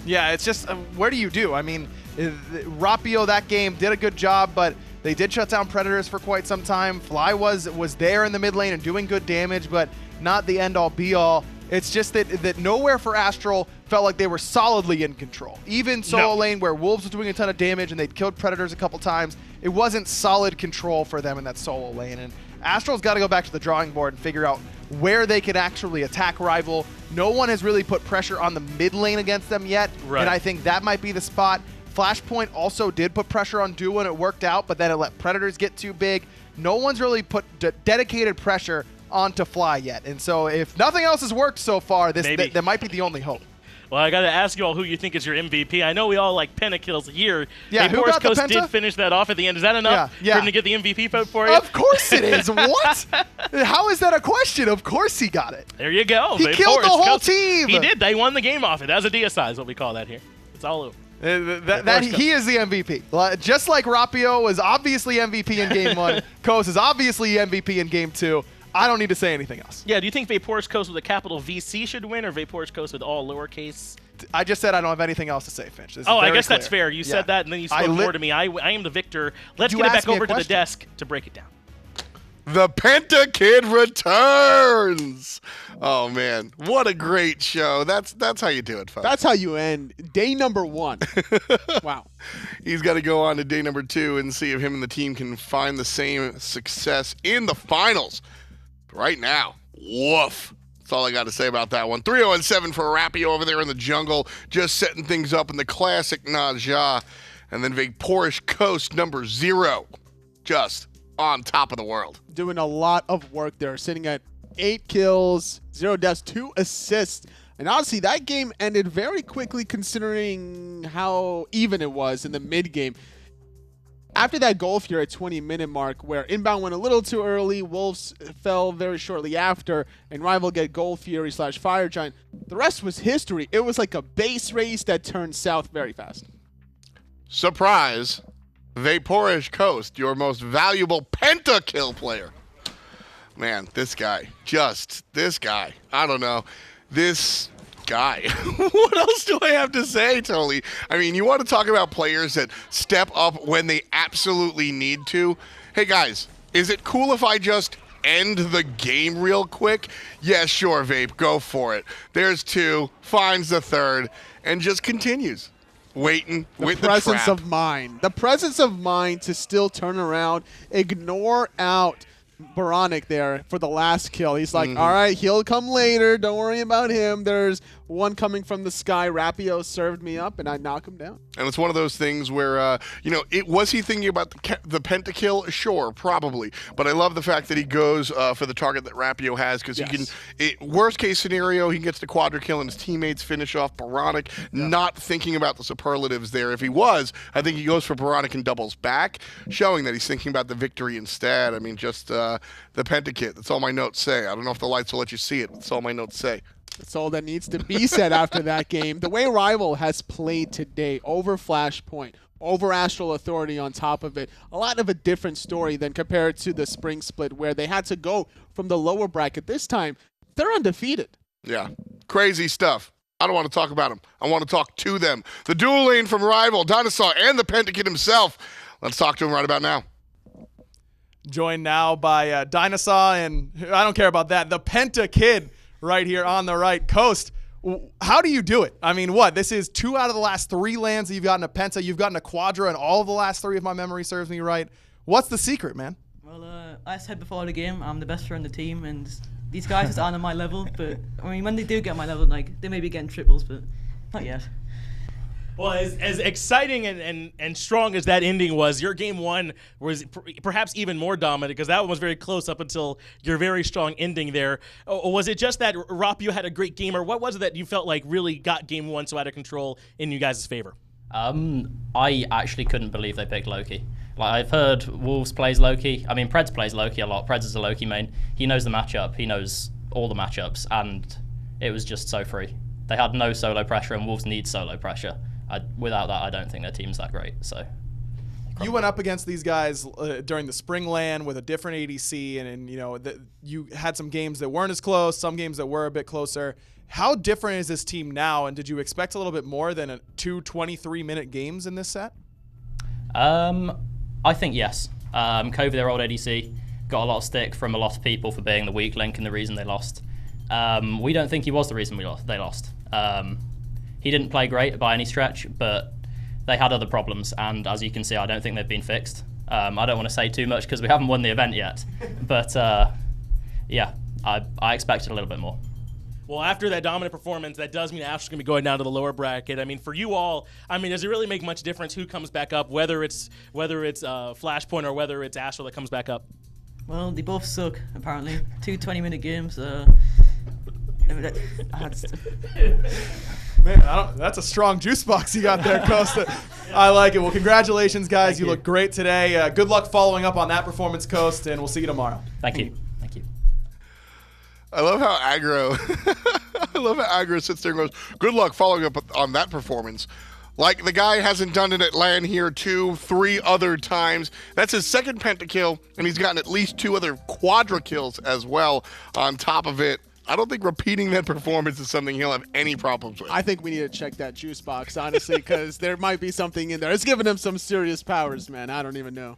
D: Yeah, it's just, what do you do? I mean, Rapio that game did a good job, but they did shut down Predators for quite some time. Fly was there in the mid lane and doing good damage, but not the end-all be-all. It's just that nowhere for Astral felt like they were solidly in control. Even solo lane where Wolves was doing a ton of damage and they'd killed Predators a couple times, it wasn't solid control for them in that solo lane. And Astral's got to go back to the drawing board and figure out where they could actually attack RvL. No one has really put pressure on the mid lane against them yet, and I think that might be the spot. Flashpoint also did put pressure on Duo and it worked out, but then it let Predators get too big. No one's really put dedicated pressure onto Fly yet. And so if nothing else has worked so far, that might be the only hope.
C: Well, I got to ask you all who you think is your MVP. I know we all like pentakills here.
D: Yeah, who got the
C: Coast
D: penta?
C: did finish that off at the end. Is that enough for him to get the MVP vote for you?
D: Of course it is. What? How is that a question? Of course he got it.
C: There you go.
D: He killed the whole team.
C: He did. They won the game off it. That was a deicide is what we call that here. It's all over.
D: He is the MVP. Just like Rapio was obviously MVP in Game 1, Coast is obviously MVP in Game 2. I don't need to say anything else.
C: Yeah, do you think Vaporus Coast with a capital VC should win, or Vaporus Coast with all lowercase?
D: I just said I don't have anything else to say, Finch.
C: Oh, I guess that's fair. You said that, and then you spoke more to me. I am the victor. Let's get it back over to the desk to break it down.
A: The Penta Kid returns. Oh man, what a great show! That's how you do it, folks.
B: That's how you end day number 1. Wow.
A: He's got to go on to day number 2 and see if him and the team can find the same success in the finals. Right now, woof. That's all I got to say about that one. 3-0-7 for Rapio over there in the jungle, just setting things up in the classic Naja. And then Vaporus Coast number 0, just on top of the world.
B: Doing a lot of work there, sitting at 8 kills, 0 deaths, 2 assists. And honestly, that game ended very quickly considering how even it was in the mid game. After that goal here at 20-minute mark where Inbound went a little too early, Wolves fell very shortly after, and RvL get Gold Fury / Fire Giant, the rest was history. It was like a base race that turned south very fast.
A: Surprise, Vaporus Coast, your most valuable pentakill player. Man, this guy. I don't know. This guy. What else do I have to say, Tony? I mean, you want to talk about players that step up when they absolutely need to? Hey, guys, is it cool if I just end the game real quick? Yeah, sure, Vape. Go for it. There's 2, finds the 3rd, and just continues. Waiting with the trap.
B: The presence of mind to still turn around, ignore out oBoronic there for the last kill. He's like, all right, he'll come later. Don't worry about him. There's one coming from the sky. Rapio served me up, and I knock him down. And
A: it's one of those things where, was he thinking about the pentakill? Sure, probably. But I love the fact that he goes for the target that Rapio has, because he can, worst case scenario, he gets the quadra kill and his teammates finish off oBoronic, not thinking about the superlatives there. If he was, I think he goes for oBoronic and doubles back, showing that he's thinking about the victory instead. I mean, just the pentakit. That's all my notes say. I don't know if the lights will let you see it. That's all my notes say.
B: That's all that needs to be said after that game. The way RvL has played today, over Flashpoint, over AstralAuthority on top of it, a lot of a different story than compared to the spring split where they had to go from the lower bracket. This time, they're undefeated.
A: Yeah, crazy stuff. I don't want to talk about them. I want to talk to them. The dual lane from RvL, DineOhSaw, and the pentakit himself. Let's talk to him right about now.
D: Joined now by DineOhSaw, and I don't care about that, the pentakid right here on the right coast. How do you do it? I mean, what? This is 2 out of the last 3 lands that you've gotten a penta. You've gotten a quadra in all of the last 3, if my memory serves me right. What's the secret, man?
E: Well, I said before the game, I'm the best player on the team, and these guys just aren't on my level. But I mean, when they do get on my level, like, they may be getting triples, but not yet.
C: Well, as exciting and strong as that ending was, your game 1 was perhaps even more dominant, because that one was very close up until your very strong ending there. Was it just that Rapio had a great game, or what was it that you felt like really got game 1 so out of control in you guys' favor?
F: I actually couldn't believe they picked Loki. Like, I've heard Wolves plays Loki. I mean, Preds plays Loki a lot. Preds is a Loki main. He knows the matchup. He knows all the matchups, and it was just so free. They had no solo pressure, and Wolves need solo pressure. Without that, I don't think their team's that great. So,
D: you went up against these guys during the spring LAN with a different ADC, and you had some games that weren't as close, some games that were a bit closer. How different is this team now, and did you expect a little bit more than 2 23-minute games in this set?
F: I think yes. Covey, their old ADC, got a lot of stick from a lot of people for being the weak link and the reason they lost. We don't think he was the reason they lost. He didn't play great by any stretch, but they had other problems, and as you can see, I don't think they've been fixed. I don't want to say too much because we haven't won the event yet, but yeah, I expected a little bit more.
C: Well, after that dominant performance, that does mean Astral's going to be going down to the lower bracket. I mean, for you all, I mean, does it really make much difference who comes back up, whether it's Flashpoint or whether it's Astral that comes back up?
E: Well, they both suck, apparently. 2 20-minute games.
D: Man, that's a strong juice box you got there, Costa. I like it. Well, congratulations, guys. You look great today. Good luck following up on that performance, Coast, and we'll see you tomorrow.
F: Thank you. Thank you.
A: I love how aggro sits there and goes, good luck following up on that performance. Like, the guy hasn't done it at LAN here 2, 3 other times. That's his 2nd pentakill, and he's gotten at least 2 other quadra kills as well on top of it. I don't think repeating that performance is something he'll have any problems with.
B: I think we need to check that juice box, honestly, because there might be something in there. It's giving him some serious powers, man. I don't even know.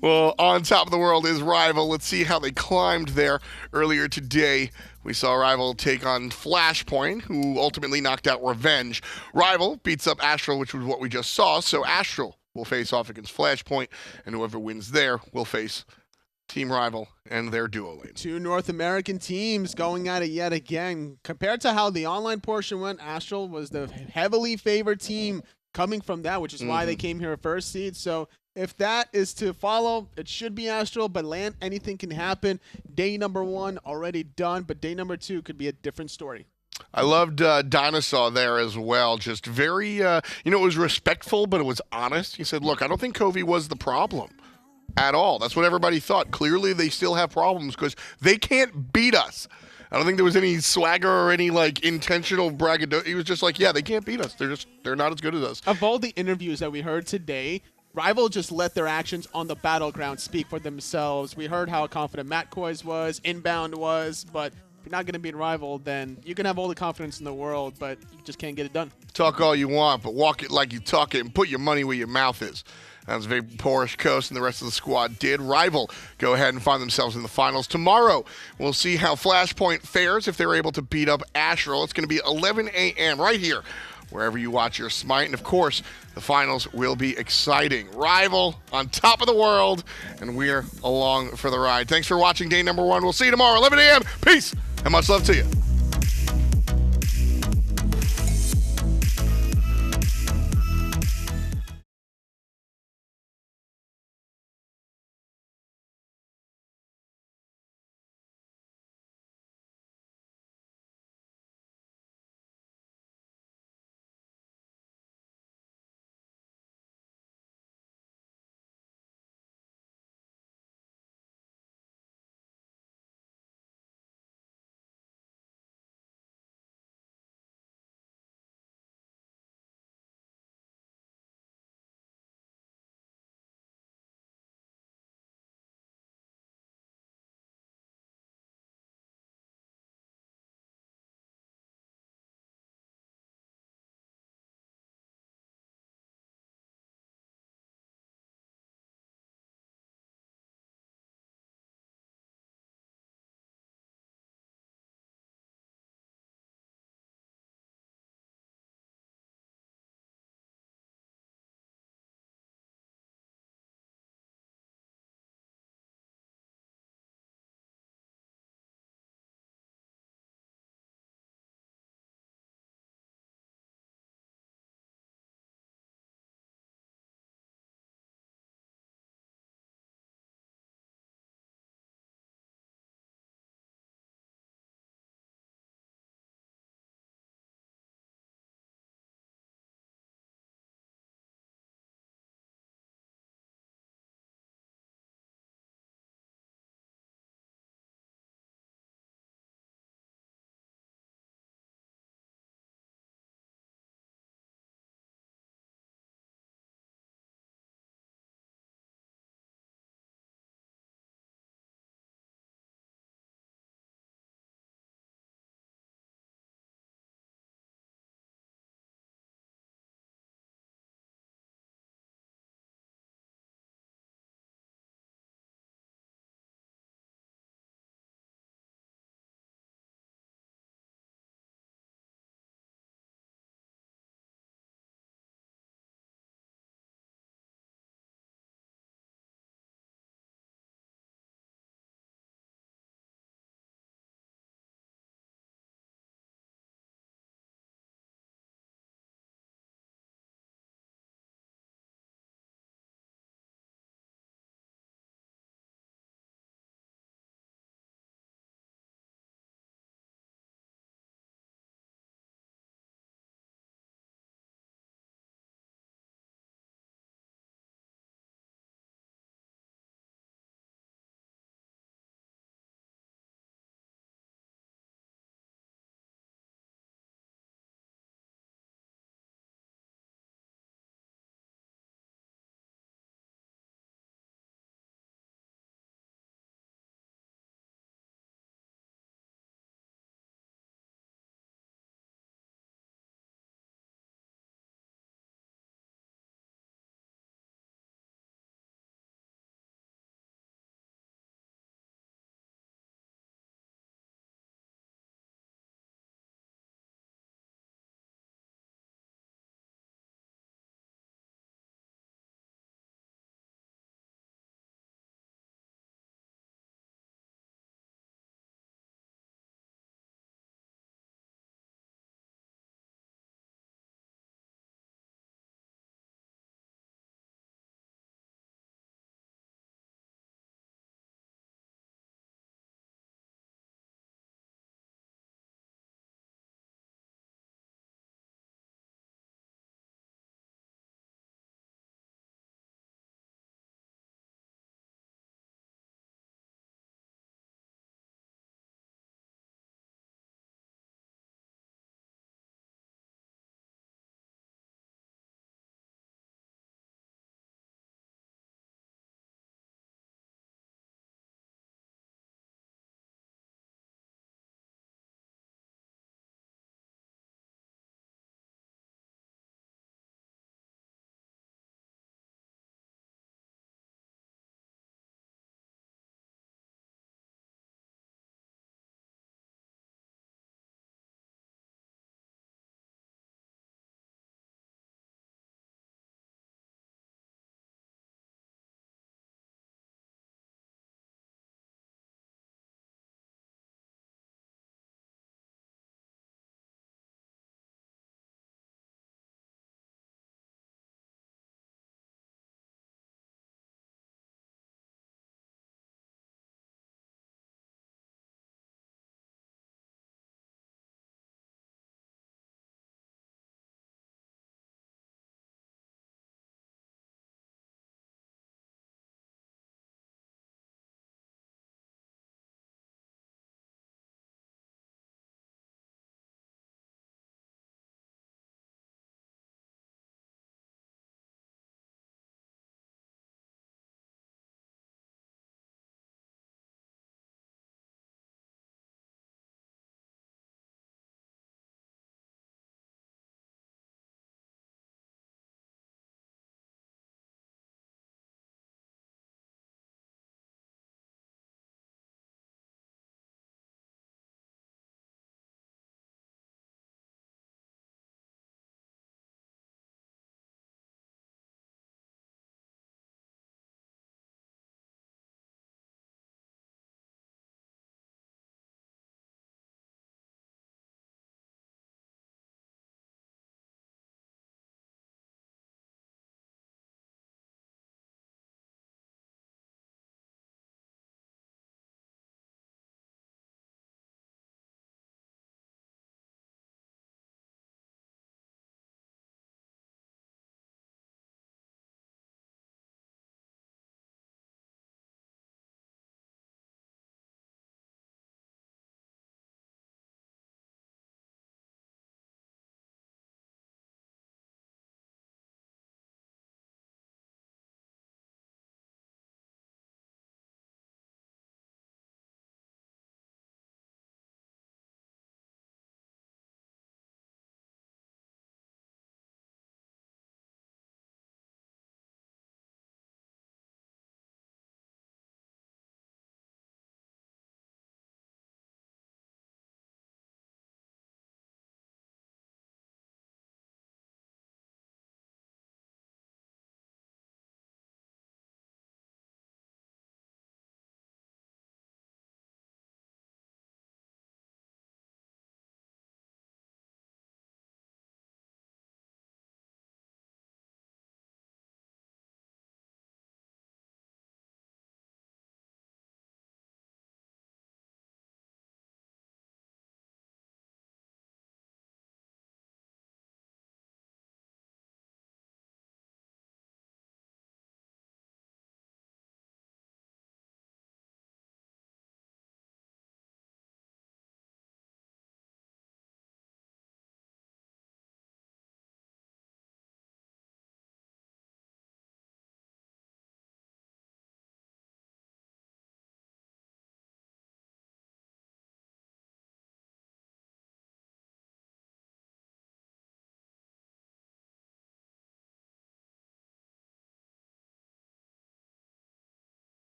A: Well, on top of the world is RvL. Let's see how they climbed there earlier today. We saw RvL take on Flashpoint, who ultimately knocked out Revenge. RvL beats up Astral, which was what we just saw, so Astral will face off against Flashpoint, and whoever wins there will face Team RvL and their duo lane.
B: 2 North American teams going at it yet again. Compared to how the online portion went, Astral was the heavily favored team coming from that, which is why they came here first seed. So if that is to follow, it should be Astral, but LAN, anything can happen. Day number 1 already done, but day number 2 could be a different story.
A: I loved DineOhSaw there as well. Just very, it was respectful, but it was honest. He said, look, I don't think Covey was the problem at all. That's what everybody thought. Clearly, they still have problems because they can't beat us. I don't think there was any swagger or any intentional braggadocio. He was just like, yeah, they can't beat us. They're not as good as us.
B: Of all the interviews that we heard today, RvL just let their actions on the battleground speak for themselves. We heard how confident McCoy's was, Inbound was, but if you're not going to beat RvL, then you can have all the confidence in the world, but you just can't get it done.
A: Talk all you want, but walk it like you talk it and put your money where your mouth is. As Vaporish Coast and the rest of the squad did. RvL go ahead and find themselves in the finals. Tomorrow, we'll see how Flashpoint fares if they're able to beat up Astral. It's going to be 11 a.m. right here, wherever you watch your Smite. And, of course, the finals will be exciting. RvL on top of the world, and we're along for the ride. Thanks for watching day number 1. We'll see you tomorrow, 11 a.m. Peace, and much love to you.